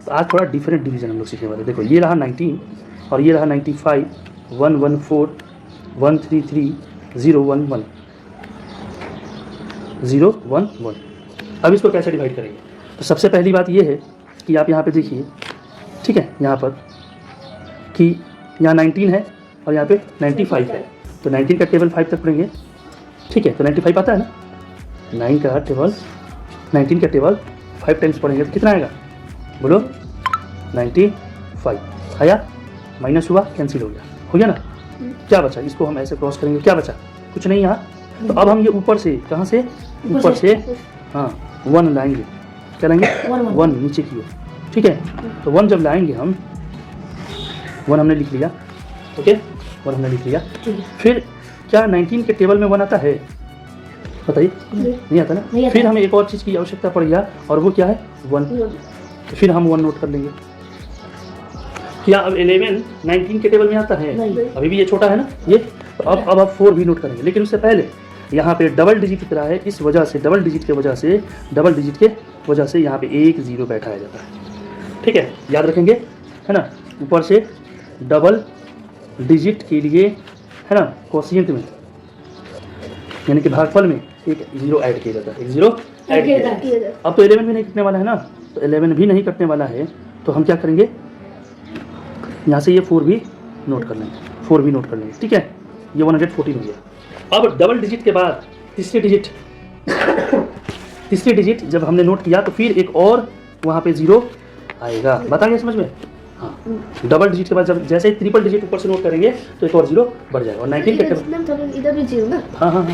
आज थोड़ा different division हम लोग सीखने वाले। देखो ये रहा 19 और ये रहा 95, 114, 133, 011, 011। अब इसको कैसे डिवाइड करेंगे? तो सबसे पहली बात ये है कि आप यहाँ पे देखिए, ठीक है, यहाँ पर कि यहाँ 19 है और यहाँ पे 95 है, तो 19 का टेबल 5 तक पढ़ेंगे, ठीक है। तो 95 आता है ना, 9 का टेबल 19 का टेबल 5 टाइम्स पढ़ेंगे तो कितना आएगा बोलो? 95 आया, माइनस हुआ, कैंसिल हो गया ना। क्या बचा? इसको हम ऐसे क्रॉस करेंगे, क्या बचा? कुछ नहीं यहाँ। तो अब हम ये ऊपर से, कहाँ से? ऊपर से, हाँ 1 लाएंगे। क्या लाएंगे? 1 नीचे की ओर, ठीक है। तो 1 जब लाएंगे हम, 1 हमने लिख लिया, ओके, 1 हमने लिख लिया। फिर क्या 19 के टेबल में 1 आता है? बताइए, नहीं आता ना। फिर हमें एक और चीज़ की आवश्यकता पड़ गया, और वो क्या है? 1। फिर हम 1 नोट कर लेंगे। क्या अब 11 19 के टेबल में आता है? अभी भी ये छोटा है ना ये। तो अब आप 4 भी नोट करेंगे, लेकिन उससे पहले यहाँ पे डबल डिजिट दिख रहा है, इस वजह से डबल डिजिट के वजह से यहाँ पे 1 0 बैठाया जाता है, ठीक है, याद रखेंगे, है ना। ऊपर से डबल डिजिट के लिए, है ना, कोशिएंट में यानी कि भागफल में एक 0 ऐड किया जाता है, 1 0 ऐड किया जाता है। अब तो 11 भी नहीं कटने वाला है ना, तो 11 भी नहीं कटने वाला है, तो हम क्या करेंगे, यहाँ से ये 4 भी नोट कर लेंगे, 4 भी नोट कर लेंगे, ठीक है। ये 114 हो गया। अब डबल डिजिट के बाद तीसरी डिजिट जब हमने नोट किया तो फिर एक और वहाँ पे 0 आएगा। बताइए समझ में? हाँ, डबल डिजिट के बाद जब जैसे ही ट्रिपल डिजिट ऊपर से नोट करेंगे तो एक और 0 बढ़ जाएगा, और 19 के इधर भी 0 ना। हाँ,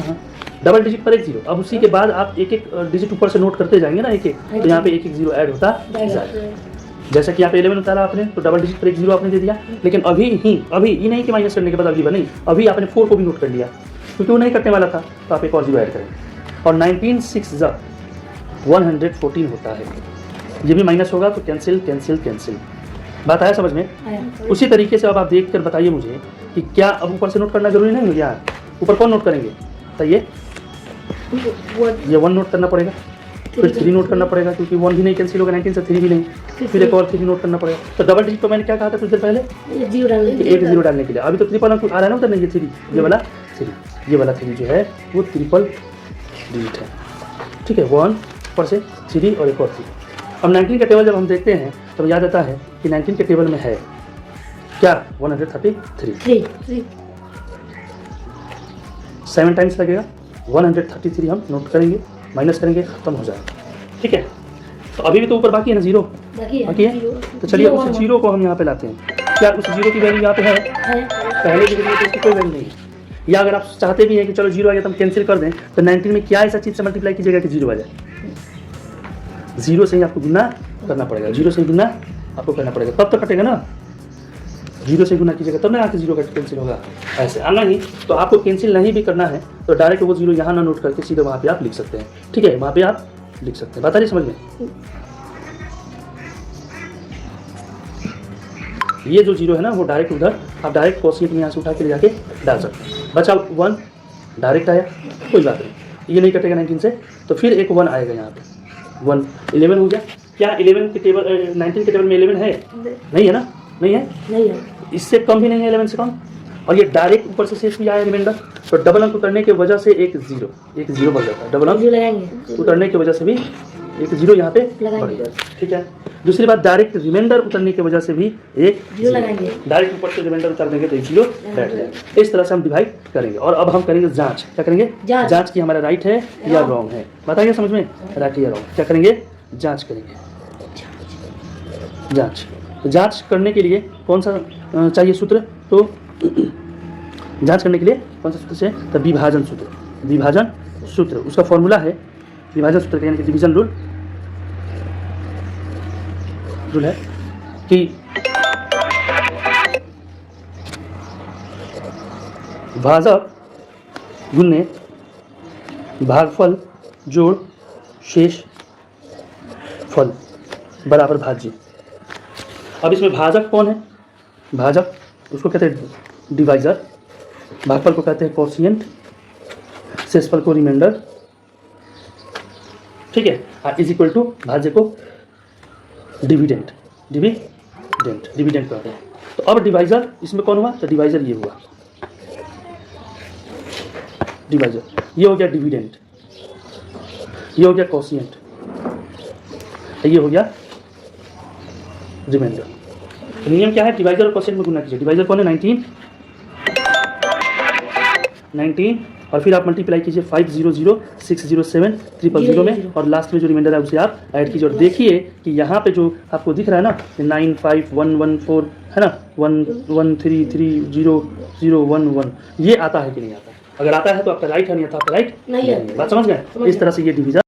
डबल डिजिट पर एक 0। अब उसी के बाद आप एक डिजिट ऊपर से नोट करते जाएंगे ना, एक तो यहाँ पे एक 0 ऐड होता जाएगा। जैसा कि यहाँ पे 11 उतारा आपने, तो डबल डिजिट पर एक 0 आपने दे दिया, लेकिन अभी ये नहीं कि माइनस करने के बाद अगली बार नहीं, अभी आपने 4 को भी नोट कर लिया, क्योंकि वो नहीं कटने वाला था, तो आप एक और 0 ऐड करेंगे, और 19 6 114 होता है। ये भी माइनस होगा तो कैंसिल। बात आया समझ में? उसी तरीके से अब आप देख कर बताइए मुझे कि क्या अब ऊपर से नोट करना जरूरी नहीं हो गया? ऊपर कौन नोट करेंगे बताइए? ये 1 नोट करना पड़ेगा, फिर 3 नोट करना पड़ेगा, क्योंकि 1 भी नहीं कैंसिल होगा 19 से, 3 भी नहीं, फिर एक और 3 नोट करना पड़ेगा। तो डबल डिजिट तो मैंने क्या कहा था कुछ देर पहले? 1 0 डालने के लिए। अभी तो ट्रिपल अंक आ रहा है ना उधर, नहीं, ये 3, ये वाला 3 जो है वो ट्रिपल डिजिट है, ठीक है। 1 ऊपर से 3 और एक और 3। अब 19 का टेबल जब हम देखते हैं तो याद आता है कि 19 के टेबल में है क्या? 133। 7 टाइम्स लगेगा, 133 हम नोट करेंगे, माइनस करेंगे, खत्म हो जाएगा, ठीक है। तो अभी भी तो ऊपर बाकी है ना, 0 बाकी है। तो चलिए उस 0 को हम यहाँ पे लाते हैं। क्या उस 0 की वैल्यू यहाँ पे है? पहले की वैल्यू तो इसकी कोई वैल्यू नहीं है। या अगर आप चाहते भी हैं कि चलो 0 आ गया तो हम कैंसिल कर दें, तो 19 में क्या ऐसा चीज़ से मल्टीप्लाई कीजिएगा कि 0 आ जाए? 0 से ही आपको गुना करना पड़ेगा, 0 से गुना आपको करना पड़ेगा, तब तो कटेगा ना। 0 से गुना कीजिएगा तब ना आके 0 का कैंसिल होगा। ऐसे आना नहीं, तो आपको कैंसिल नहीं भी करना है तो डायरेक्ट वो 0 यहाँ ना नोट करके सीधे वहाँ पे आप लिख सकते हैं, ठीक है, वहाँ पे आप लिख सकते हैं। बता रही समझ में? ये जो 0 है ना वो डायरेक्ट उधर आप डायरेक्ट कोशिएंट में यहाँ से उठा के ले जाके डाल सकते हैं। बचा 1 डायरेक्ट आया, कोई बात नहीं, ये नहीं कटेगा 19 से, तो फिर एक 1 आएगा यहाँ पे, 1 11 हो गया। क्या 11 के टेबल 19 के टेबल में 11 है? नहीं है ना, नहीं है, इससे कम भी नहीं है, 11 से कम, और ये डायरेक्ट ऊपर से शेष भी आया रिमाइंडर। तो डबल अंक उतरने की वजह से एक 0 बढ़ जाता है, डबल अंक उतरने की वजह से भी एक 0 यहाँ पे बढ़ जाता है, ठीक है। दूसरी बात, डायरेक्ट रिमाइंडर उतरने की वजह से भी एक 0 लगाएंगे, डायरेक्ट ऊपर से रिमाइंडर उतार देंगे तो एक 0 बैठ जाएगा। इस तरह से हम डिवाइड करेंगे। और अब हम करेंगे जांच। क्या करेंगे? जांच की हमारा राइट है या रॉन्ग है, बताइए समझ में? राइट या रॉन्ग, क्या करेंगे? जांच करेंगे। तो जांच करने के लिए कौन सा चाहिए सूत्र? तो जांच करने के लिए कौन सा सूत्र से? तो विभाजन सूत्र, उसका फॉर्मूला है विभाजन सूत्र का, यानी कि डिवीजन रूल है कि भाजक गुने भागफल जोड़ शेष फल बराबर भाज्य। अब इसमें भाजक कौन है? भाजक उसको कहते हैं डिवाइजर, भागफल को कहते हैं कोशिएंट, शेषफल को रिमाइंडर, ठीक है, इज इक्वल टू भाज्य को डिविडेंड। डिविडेंड कहते हैं। तो अब डिवाइजर इसमें कौन हुआ? तो डिवाइजर ये हुआ, डिवाइजर ये हो गया डिविडेंड, ये हो गया कोशिएंट, ये हो गया रिमाइंडर। नियम क्या है? डिवाइजर और कोशिएंट में गुना कीजिए। डिवाइजर कौन है? 19 और फिर आप मल्टीप्लाई कीजिए 500 607 000 में, और लास्ट में जो रिमाइंडर है उसे आप ऐड कीजिए। और देखिए कि यहाँ पे जो आपको दिख रहा है ना 95114 है ना 1133001 ये आता है कि नहीं आता है? अगर आता है तो आपका राइट है, नहीं आता आपका राइट नहीं है। बात समझ गए? इस तरह से ये डिवीजन